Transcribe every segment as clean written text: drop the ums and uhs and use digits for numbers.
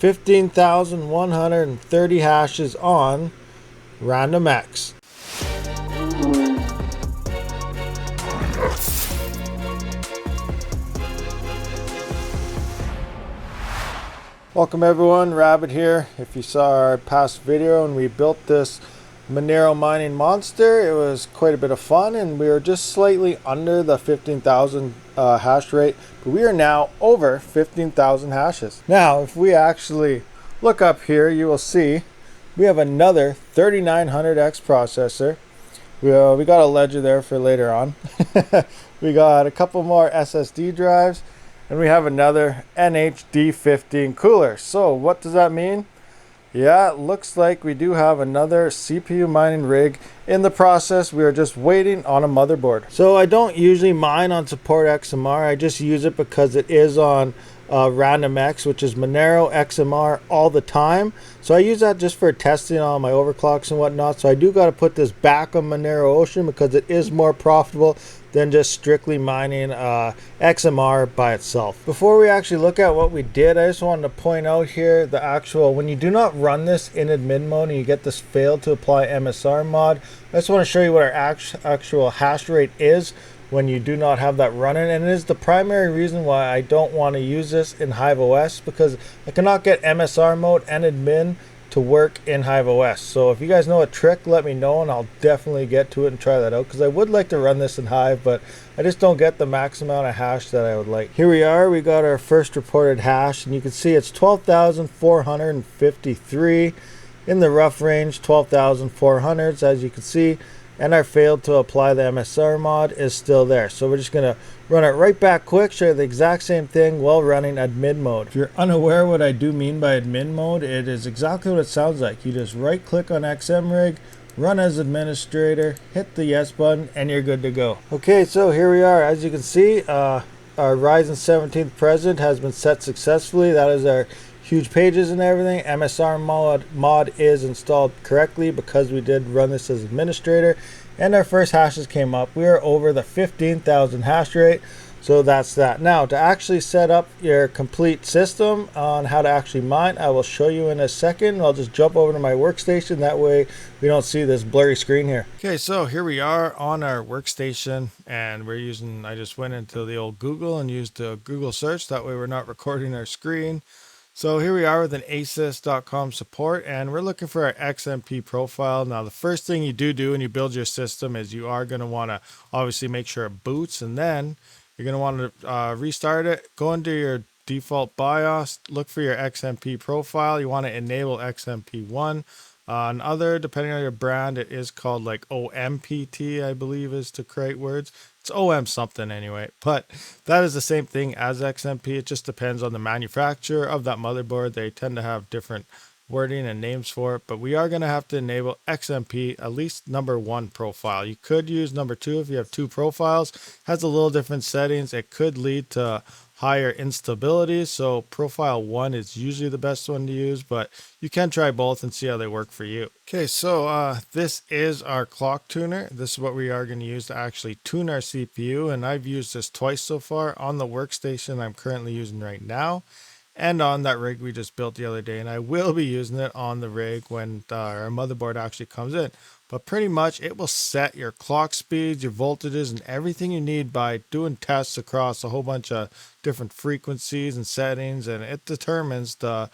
15,130 hashes on RandomX. Welcome everyone, Rabid here. If you saw our past video and we built this Monero mining monster, it was quite a bit of fun and we were just slightly under the 15,000 hash rate, but we are now over 15,000 hashes. Now, if we actually look up here, you will see we have another 3900x processor. We got a ledger there for later on. We got a couple more SSD drives, and we have another NHD15 cooler. So what does that mean? Yeah, it looks like we do have another CPU mining rig in the process. We are just waiting on a motherboard. So I don't usually mine on support XMR. I just use it because it is on RandomX, which is Monero XMR all the time. So I use that just for testing on my overclocks and whatnot. So I do got to put this back on Monero Ocean because it is more profitable than just strictly mining XMR by itself. Before we actually look at what we did, I just wanted to point out here the actual, when you do not run this in admin mode and you get this failed to apply MSR mod, I just want to show you what our actual hash rate is when you do not have that running, and it is the primary reason why I don't want to use this in HiveOS, because I cannot get MSR mode and admin to work in HiveOS. So if you guys know a trick, let me know and I'll definitely get to it and try that out, because I would like to run this in Hive, but I just don't get the max amount of hash that I would like. Here we are, we got our first reported hash, and you can see it's 12,453 in the rough range, 12,400s as you can see. And our failed to apply the MSR mod is still there. So we're just gonna run it right back quick, show you the exact same thing while running admin mode. If you're unaware what I do mean by admin mode, it is exactly what it sounds like. You just right click on XMRig, run as administrator, hit the yes button, and you're good to go. Okay, so here we are. As you can see, our Ryzen 17th President has been set successfully. That is our huge pages and everything. MSR mod is installed correctly because we did run this as administrator, and our first hashes came up. We are over the 15,000 hash rate, so that's that. Now, to actually set up your complete system on how to actually mine, I will show you in a second. I'll just jump over to my workstation, that way we don't see this blurry screen here. Okay, so here we are on our workstation, and we're using, I just went into the old Google and used the Google search, that way we're not recording our screen. So here we are with an asus.com support, and we're looking for our XMP profile. Now, the first thing you do when you build your system is you are going to want to obviously make sure it boots, and then you're going to want to restart it. Go into your default BIOS, look for your XMP profile. You want to enable XMP1. Another, depending on your brand, it is called like OMPT, I believe is to create words. It's OM something anyway, but that is the same thing as XMP. It just depends on the manufacturer of that motherboard. They tend to have different wording and names for it, but we are going to have to enable XMP, at least number 1 profile. You could use number 2 if you have 2 profiles. Has a little different settings. It could lead to higher instability, so profile 1 is usually the best one to use, but you can try both and see how they work for you. Okay, so this is our clock tuner. This is what we are going to use to actually tune our CPU, and I've used this twice so far on the workstation I'm currently using right now, and on that rig we just built the other day, and I will be using it on the rig when our motherboard actually comes in. But pretty much it will set your clock speeds, your voltages, and everything you need by doing tests across a whole bunch of different frequencies and settings, and it determines the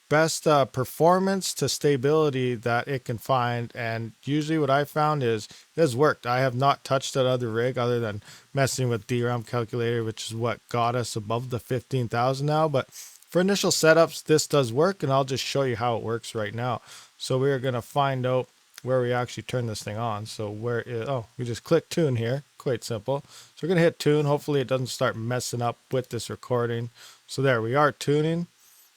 best performance to stability that it can find. And usually what I found is it has worked. I have not touched that other rig other than messing with DRAM calculator, which is what got us above the 15,000 now. But for initial setups, this does work, and I'll just show you how it works right now. So we're going to find out where we actually turn this thing on. So where is, oh, we just click tune here, quite simple. So we're going to hit tune. Hopefully it doesn't start messing up with this recording. So there we are tuning.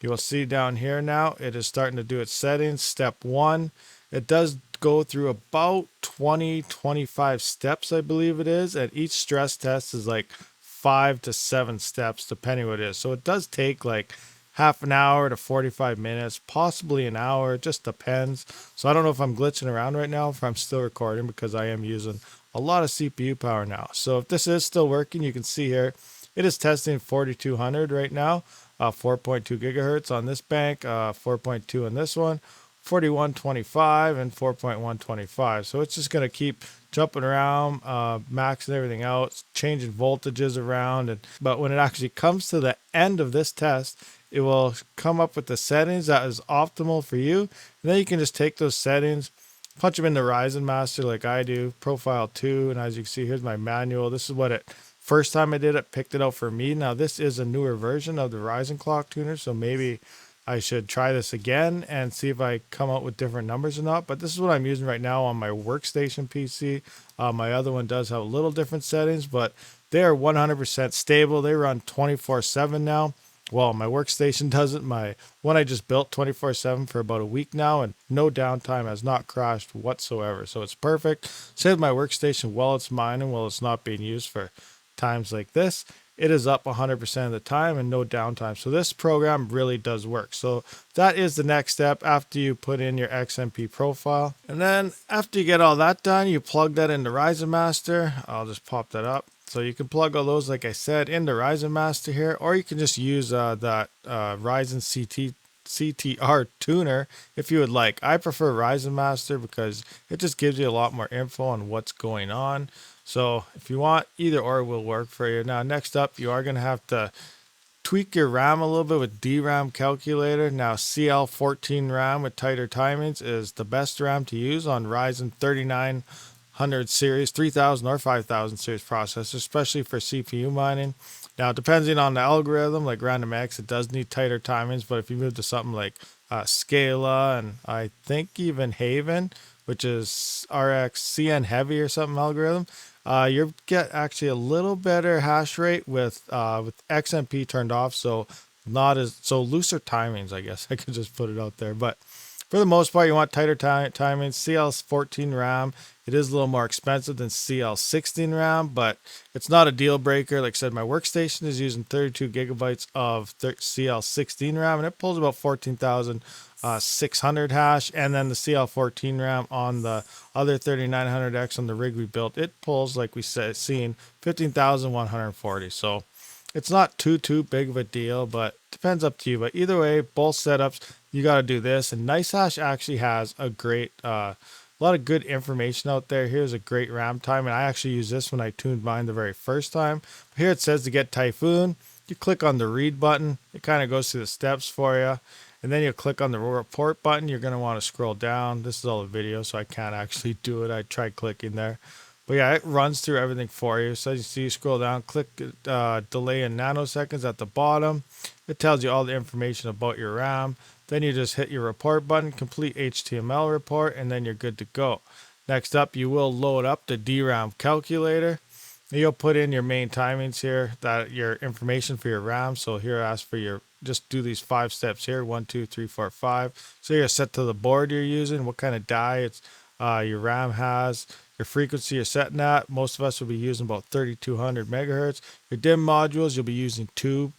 You will see down here now, it is starting to do its settings. Step 1, it does go through about 20-25 steps, I believe it is. And each stress test is like 5 to 7 steps, depending what it is. So it does take like half an hour to 45 minutes, possibly an hour. It just depends. So I don't know if I'm glitching around right now, if I'm still recording, because I am using a lot of CPU power now. So if this is still working, you can see here, it is testing 4200 right now. 4.2 gigahertz on this bank, 4.2 on this one, 4125 and 4.125. So it's just going to keep jumping around, maxing everything out, changing voltages around. But when it actually comes to the end of this test, it will come up with the settings that is optimal for you. And then you can just take those settings, punch them into Ryzen Master like I do, Profile 2. And as you can see, here's my manual. This is what it, first time I did it, picked it out for me. Now this is a newer version of the Ryzen clock tuner, so maybe I should try this again and see if I come out with different numbers or not. But this is what I'm using right now on my workstation PC. My other one does have a little different settings, but they are 100% stable. They run 24/7 now. Well, my workstation doesn't. My one I just built 24/7 for about a week now, and no downtime, has not crashed whatsoever. So it's perfect. Saves my workstation while it's mining, while it's not being used for times like this. It is up 100% of the time and no downtime. So this program really does work. So that is the next step after you put in your XMP profile. And then after you get all that done, you plug that into Ryzen Master. I'll just pop that up. So you can plug all those, like I said, into Ryzen Master here, or you can just use that Ryzen CTR tuner if you would like. I prefer Ryzen Master because it just gives you a lot more info on what's going on. So if you want, either or will work for you. Now, next up, you are going to have to tweak your RAM a little bit with DRAM calculator. Now, CL14 RAM with tighter timings is the best RAM to use on Ryzen 3900 series, 3000 or 5000 series processors, especially for CPU mining. Now, depending on the algorithm, like RandomX, it does need tighter timings, but if you move to something like Scala and I think even Haven, which is RxCN heavy or something algorithm, you get actually a little better hash rate with XMP turned off, so not as looser timings, I guess I could just put it out there. But for the most part, you want tighter timings. CL14 RAM, it is a little more expensive than CL16 RAM, but it's not a deal breaker. Like I said, my workstation is using 32 gigabytes of CL16 RAM, and it pulls about 14,600 hash. And then the CL14 RAM on the other 3900X on the rig we built, it pulls, like we said, seen 15,140. So it's not too big of a deal, but depends up to you. But either way, both setups, you got to do this. And NiceHash actually has a great, a lot of good information out there. Here's a great RAM time, and I actually used this when I tuned mine the very first time. Here it says to get Typhoon, you click on the read button. It kind of goes through the steps for you. And then you click on the report button. You're going to want to scroll down. This is all a video, so I can't actually do it. I tried clicking there. But yeah, it runs through everything for you. So as you see, you scroll down, click delay in nanoseconds at the bottom. It tells you all the information about your RAM. Then you just hit your report button, complete HTML report, and then you're good to go. Next up, you will load up the DRAM calculator. You'll put in your main timings here, that your information for your RAM. So here it asks for your, just do these 5 steps here, 1, 2, 3, 4, 5. So you're set to the board you're using, what kind of die it's your RAM has, your frequency you're setting at. Most of us will be using about 3200 megahertz. Your DIMM modules, you'll be using tube,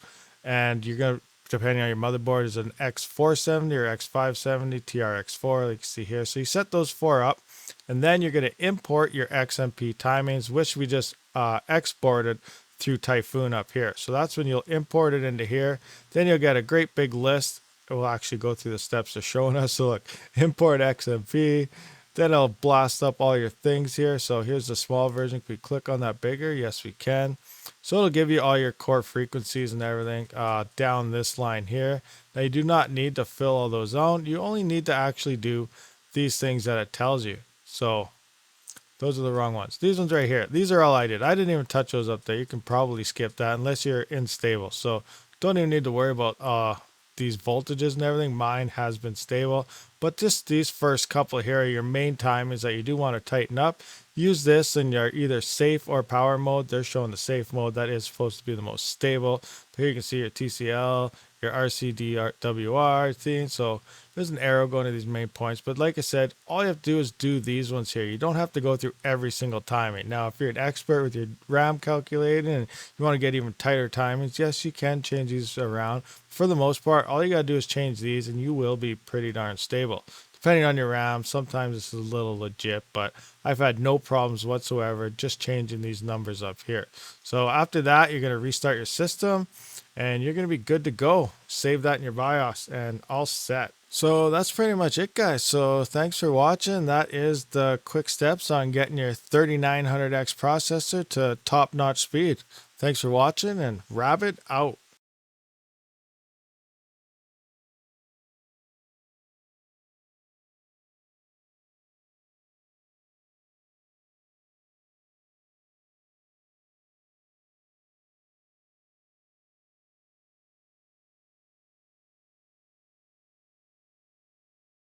and you're going to, depending on your motherboard, is an X470 or X570, TRX4, like you see here. So you set those 4 up, and then you're going to import your XMP timings, which we just exported through Typhoon up here. So that's when you'll import it into here. Then you'll get a great big list. It will actually go through the steps they're showing us. So look, import XMP. Then it'll blast up all your things here. So here's the small version. Can we click on that bigger? Yes, we can. So it'll give you all your core frequencies and everything down this line here. Now you do not need to fill all those out. You only need to actually do these things that it tells you. So those are the wrong ones. These ones right here. These are all I did. I didn't even touch those up there. You can probably skip that unless you're unstable. So don't even need to worry about these voltages and everything. Mine has been stable. But just these first couple here are your main timings that you do want to tighten up. Use this in your either safe or power mode. They're showing the safe mode. That is supposed to be the most stable. But here you can see your TCL, your RCDWR thing. So there's an arrow going to these main points. But like I said, all you have to do is do these ones here. You don't have to go through every single timing. Now, if you're an expert with your RAM calculating and you want to get even tighter timings, yes, you can change these around. For the most part, all you got to do is change these and you will be pretty darn stable. Depending on your RAM, sometimes this is a little legit, but I've had no problems whatsoever just changing these numbers up here. So after that, you're going to restart your system. and you're going to be good to go. Save that in your BIOS and all set. So that's pretty much it, guys. So thanks for watching. That is the quick steps on getting your 3900X processor to top-notch speed. Thanks for watching, and Rabid out.